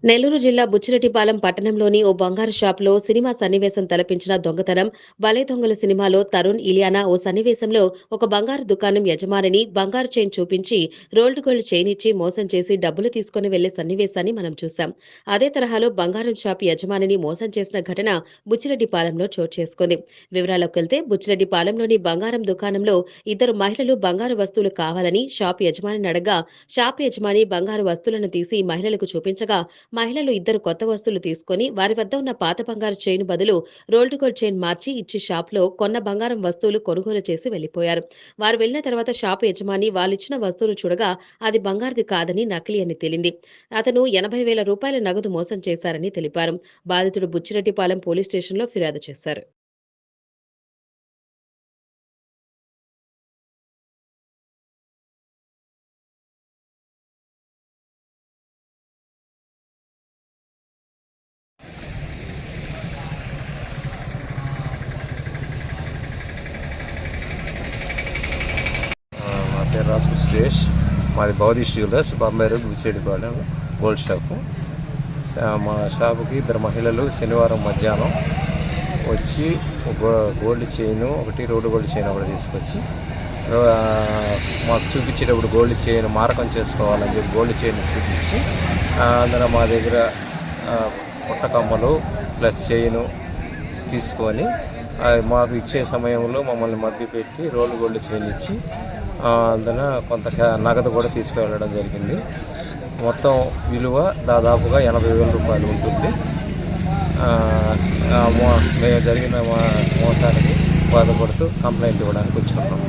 నెల్లూరు జిల్లా బుచ్చిరెడ్డిపాలెం పట్టణంలోని ఓ బంగారు షాపులో సినిమా సన్నివేశం తలపించిన దొంగతనం. భలే దొంగలు సినిమాలో తరుణ్, ఇలియానా ఓ సన్నివేశంలో ఒక బంగారు దుకాణం యజమానిని బంగారు చైన్ చూపించి రోల్డ్ గోల్డ్ చైన్ ఇచ్చి మోసం చేసి డబ్బులు తీసుకుని వెళ్లే సన్నివేశాన్ని మనం చూశాం. అదే తరహాలో బంగారం షాపు యజమానిని మోసం చేసిన ఘటన బుచ్చిరెడ్డిపాలెంలో చోటు చేసుకుంది. వివరాల్లోకి వెళ్తే బుచ్చిరెడ్డిపాలెంలోని బంగారం దుకాణంలో ఇద్దరు మహిళలు బంగారు వస్తువులు కావాలని షాపు యజమానిని అడగ్గా షాపు యజమాని బంగారు వస్తువులను తీసి మహిళలకు చూపించగా మహిళలు ఇద్దరు కొత్త వస్తువులు తీసుకొని వారి వద్ద ఉన్న పాత బంగారు చైన్ బదులు రోల్డ్ గోల్డ్ చైన్ మార్చి ఇచ్చి షాప్‌లో కొన్న బంగారం వస్తువులు కొనుగోలు చేసి వెళ్లిపోయారు. వారు వెళ్లిన తర్వాత షాపు యజమాని వాళ్ళిచ్చిన వస్తువులు చూడగా అది బంగారుది కాదని నకిలీ అని తేలింది. అతను రూ. 80,000 నగదు మోసం చేశారని తెలిపారు. బాధితుడు బుచ్చిరెడ్డిపాలెం పోలీస్ స్టేషన్‌లో ఫిర్యాదు చేశారు. నా పేరు రాజు సురేష్. మాది Bhavadeesh jewellers, Bombay road, Buchireddypalem gold shop. మా షాపుకి ఇద్దరు మహిళలు శనివారం మధ్యాహ్నం వచ్చి ఒక గోల్డ్ చైను ఒకటి, రోల్డ్ గోల్డ్ చైన్ ఒకటి తీసుకొచ్చి మాకు చూపించేటప్పుడు గోల్డ్ చైన్ మారకం చేసుకోవాలని చెప్పి గోల్డ్ చైన్ చూపించి అందులో మా దగ్గర పుట్టకమ్మలు ప్లస్ చైను తీసుకొని మాకు ఇచ్చే సమయంలో మమ్మల్ని మభ్యపెట్టి రోల్డ్ గోల్డ్ చైన్ ఇచ్చి అందున కొంత నగదు కూడా తీసుకువెళ్ళడం జరిగింది. మొత్తం విలువ దాదాపుగా 80,000 రూపాయలు ఉంటుంది. మేము జరిగిన మోసానికి బాధపడుతూ కంప్లైంట్ ఇవ్వడానికి వచ్చున్నాం.